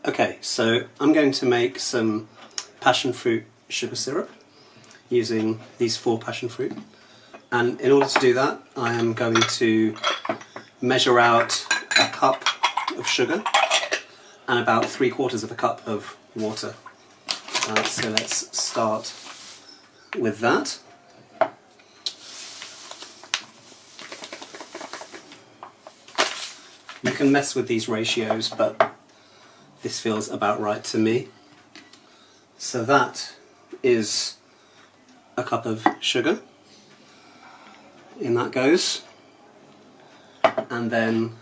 Okay, so I'm going to make some passion fruit sugar syrup using these 4 passion fruit, and in order to do that I am going to measure out a cup of sugar and about 3/4 of a cup of water. So let's start with that. You can mess with these ratios, but this feels about right to me. So that is a cup of sugar. In that goes. And then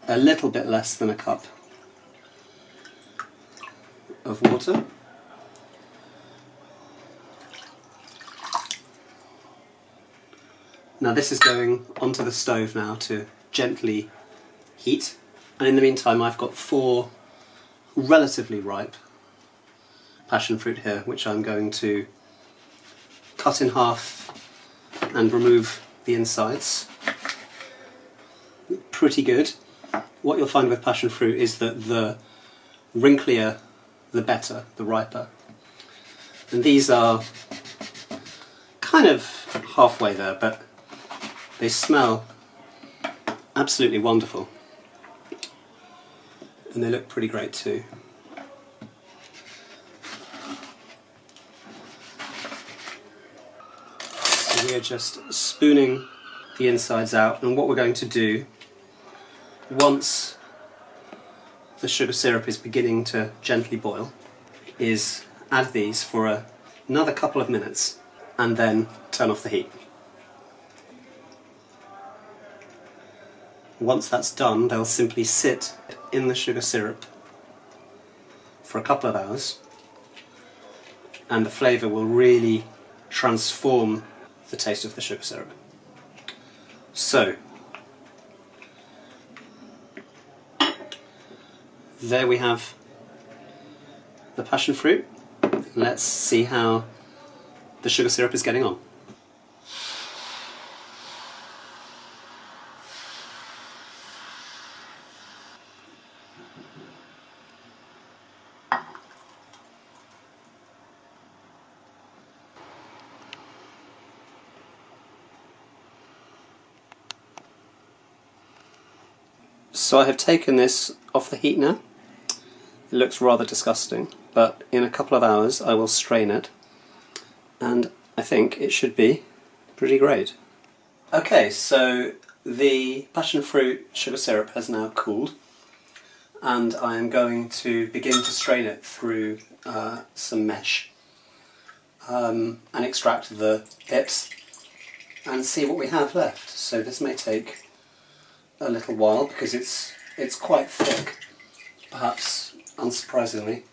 a little bit less than a cup of water. Now this is going onto the stove now to gently heat, and in the meantime I've got 4 relatively ripe passion fruit here, which I'm going to cut in half and remove the insides. Pretty good. What you'll find with passion fruit is that the wrinklier the better, the riper. And these are kind of halfway there, but they smell absolutely wonderful. And they look pretty great too. So we are just spooning the insides out, and what we're going to do, once the sugar syrup is beginning to gently boil, is add these for another couple of minutes and then turn off the heat. Once that's done, they'll simply sit in the sugar syrup for a couple of hours, and the flavour will really transform the taste of the sugar syrup. So, there we have the passion fruit. Let's see how the sugar syrup is getting on. So I have taken this off the heat now. It looks rather disgusting, but in a couple of hours I will strain it, and I think it should be pretty great. Okay, so the passion fruit sugar syrup has now cooled, and I am going to begin to strain it through some mesh and extract the bits and see what we have left. So this may take a little while because it's quite thick, perhaps unsurprisingly.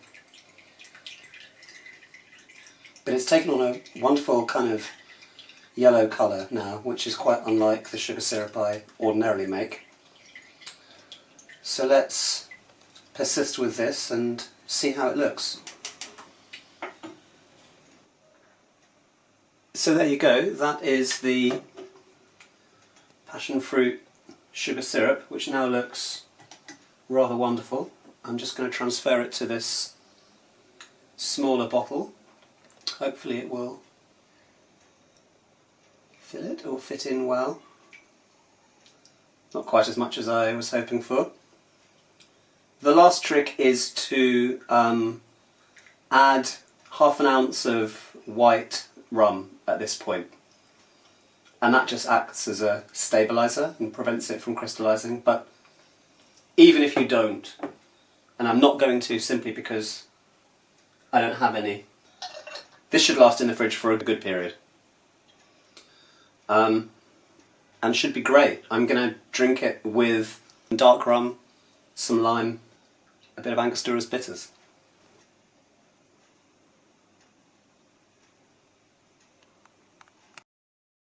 But it's taken on a wonderful kind of yellow colour now, which is quite unlike the sugar syrup I ordinarily make. So let's persist with this and see how it looks. So there you go, that is the passion fruit sugar syrup, which now looks rather wonderful. I'm just going to transfer it to this smaller bottle. Hopefully it will fill it or fit in well. Not quite as much as I was hoping for. The last trick is to add half an ounce of white rum at this point. And that just acts as a stabiliser and prevents it from crystallising. But even if you don't, and I'm not going to simply because I don't have any, this should last in the fridge for a good period. And should be great. I'm going to drink it with dark rum, some lime, a bit of Angostura bitters.